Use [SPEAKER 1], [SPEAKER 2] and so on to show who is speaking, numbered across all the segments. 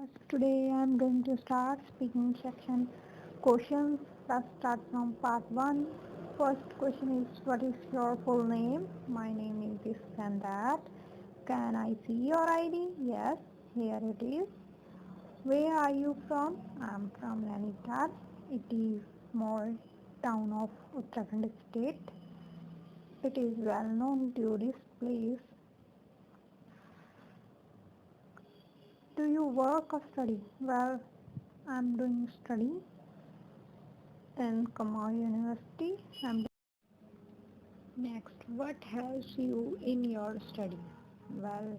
[SPEAKER 1] Yes, today I am going to start speaking section questions. Let's start from part 1. First question is, what is your full name? My name is this and that. Can I see your ID? Yes, here it is. Where are you from? I am from Nainital. It is small town of Uttarakhand state. It is well known tourist place. Do you work or study? Well, I am doing study in Kamal University. Next, what helps you in your study? Well,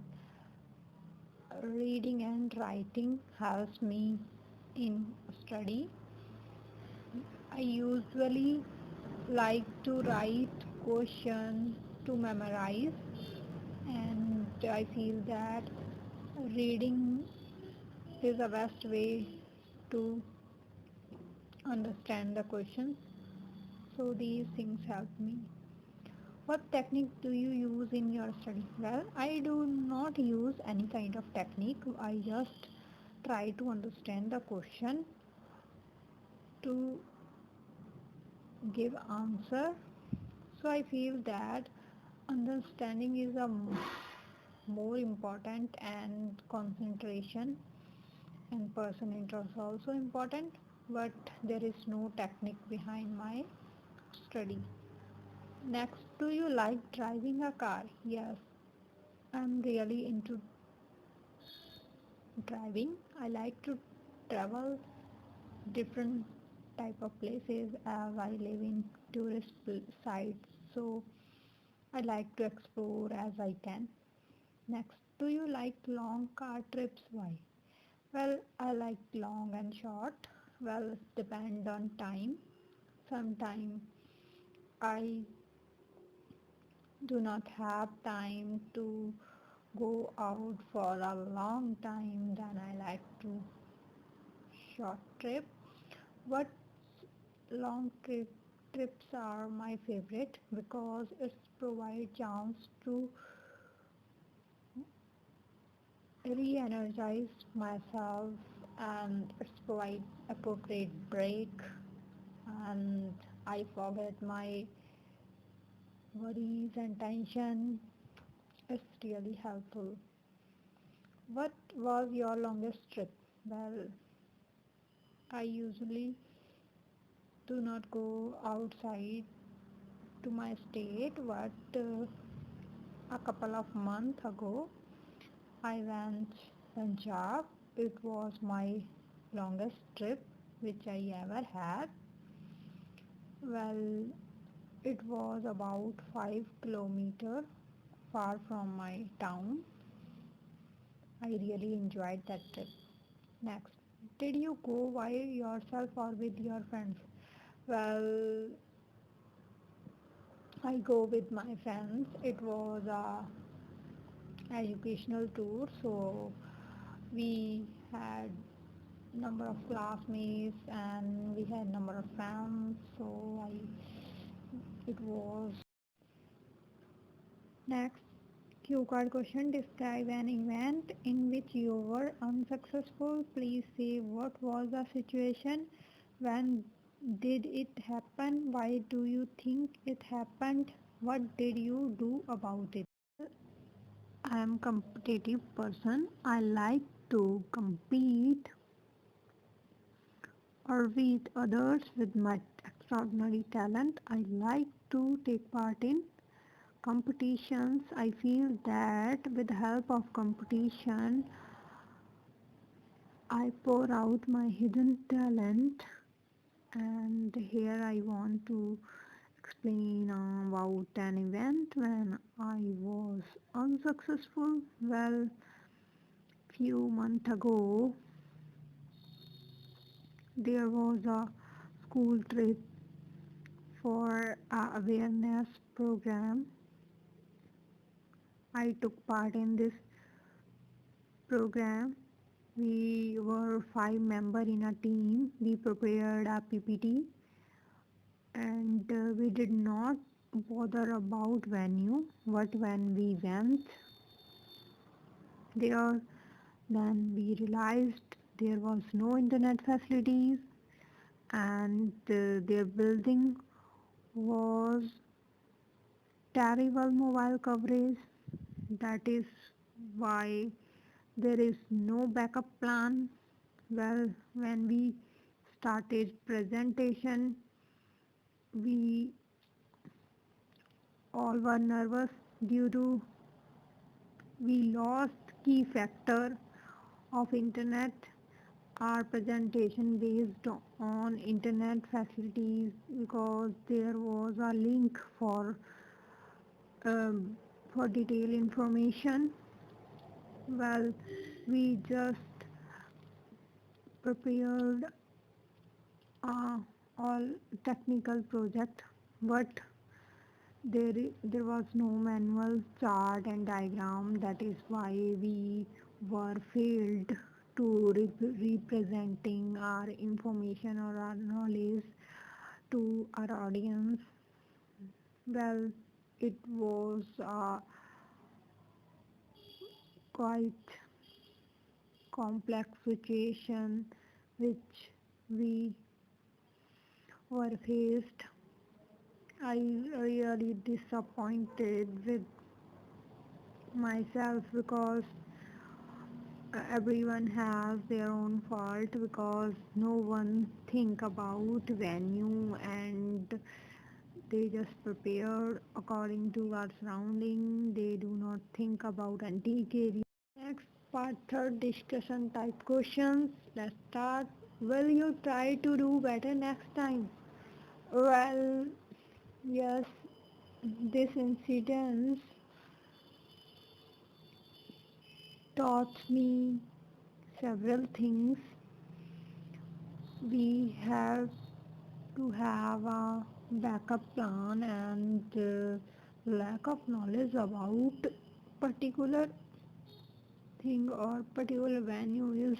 [SPEAKER 1] reading and writing helps me in study. I usually like to write questions to memorize, and I feel that reading is the best way to understand the questions. So these things help me. What technique do you use in your study? Well, I do not use any kind of technique. I just try to understand the question to give answer. So I feel that understanding is a more important, and concentration and person interest also important, but there is no technique behind my study. Next, do you like driving a car? Yes, I'm really into driving. I like to travel different type of places as I live in tourist sites, so I like to explore as I can. Next, do you like long car trips? Why? Well, I like long and short. Well, depend on time. Sometimes I do not have time to go out for a long time, then I like to short trip. What long trips are my favorite because it provides chance to re-energize myself, and it's provide appropriate break, and I forget my worries and tension. It's really helpful. What was your longest trip? Well, I usually do not go outside to my state, but a couple of months ago I went Punjab. It was my longest trip which I ever had. Well, it was about 5 kilometers far from my town. I really enjoyed that trip. Next, did you go by yourself or with your friends? Well, I go with my friends. It was a educational tour, so we had number of classmates and we had number of friends. So it was. Next, cue card question. Describe an event in which you were unsuccessful. Please say what was the situation, when did it happen, why do you think it happened, what did you do about it. I am competitive person. I like to compete or with others with my extraordinary talent. I like to take part in competitions. I feel that with the help of competition, I pour out my hidden talent. And here I want to explain about an event when I was unsuccessful. Well, few months ago, there was a school trip for a awareness program. I took part in this program. We were 5 members in a team. We prepared a PPT, and we did not bother about venue. But when we went there, Then we realized there was no internet facilities, and their building was terrible mobile coverage. That is why there is no backup plan. Well, when we started presentation, we all were nervous due to we lost key factor of internet. Our presentation based on internet facilities because there was a link um, for detailed information. Well, we just prepared all technical project, but there was no manual chart and diagram. That is why we were failed to representing our information or our knowledge to our audience. Well, it was quite complex situation which we were faced. I really disappointed with myself because everyone has their own fault because no one think about venue and they just prepare according to our surrounding. They do not think about antique area. Next part, third discussion type questions. Let's start. Will you try to do better next time? Well, yes, this incident taught me several things. We have to have a backup plan, and lack of knowledge about particular thing or particular venue is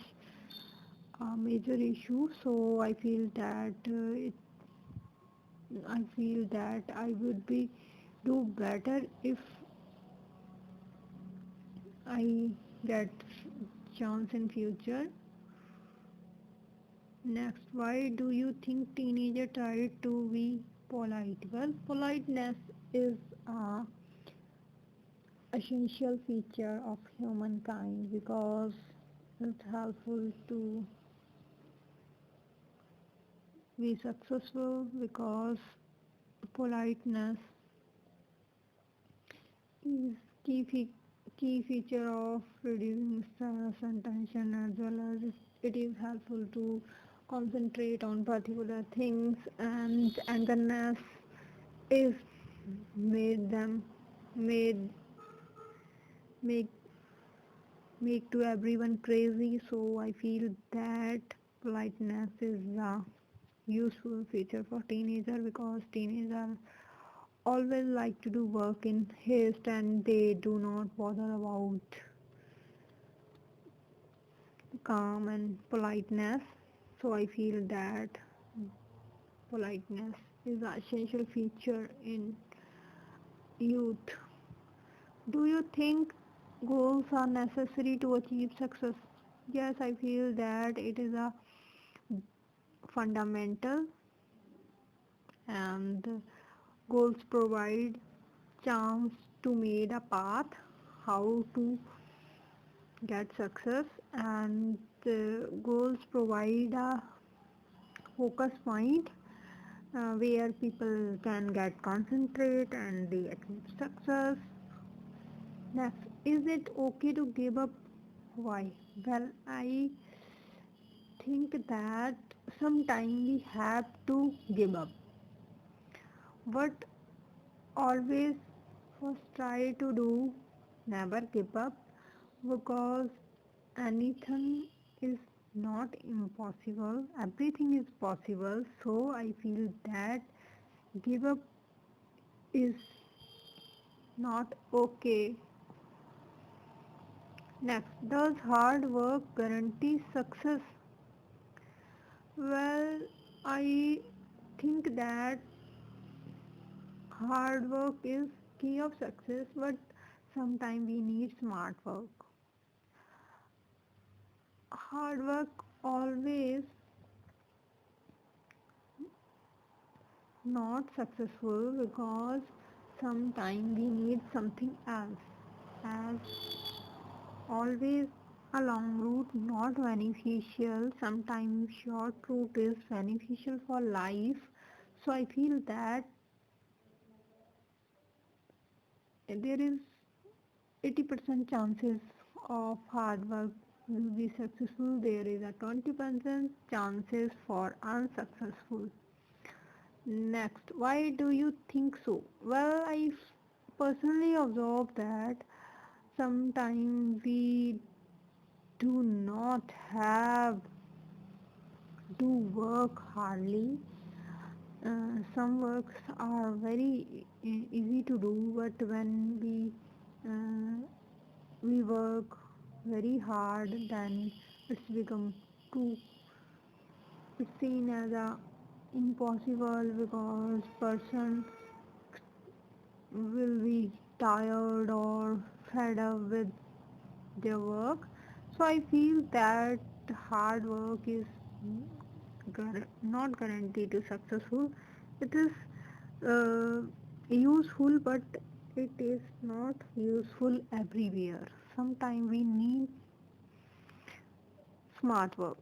[SPEAKER 1] a major issue. So I feel that I would be do better if I get chance in future. Next, why do you think teenager try to be polite? Well, politeness is a essential feature of humankind because it's helpful to be successful because politeness is key feature of reducing stress and tension, as well as it is helpful to concentrate on particular things, and angerness is made them made make make to everyone crazy. So I feel that politeness is a useful feature for teenager because teenagers always like to do work in haste and they do not bother about calm and politeness. So I feel that politeness is an essential feature in youth. Do you think goals are necessary to achieve success? Yes, I feel that it is a fundamental, and goals provide chance to make a path how to get success, and goals provide a focus point where people can get concentrate and they achieve success. Next, is it okay to give up? Why? Well, I think that sometimes we have to give up, but always first try to do never give up because anything is not impossible, everything is possible. So I feel that give up is not okay. Next, does hard work guarantee success? Well, I think that hard work is key of success, but sometimes we need smart work. hard work always not successful because sometimes we need something else, as always a long route not beneficial, sometimes short route is beneficial for life. So I feel that there is 80% chances of hard work will be successful, there is a 20% chances for unsuccessful. Next, why do you think so? Well, I personally observe that sometimes we do not have to work hardly. Some works are very easy to do, but when uh, we work very hard, then it's become too. It's seen as a impossible because person will be tired or fed up with their work. So I feel that hard work is not guaranteed to successful. It is useful, but it is not useful everywhere. Sometimes we need smart work.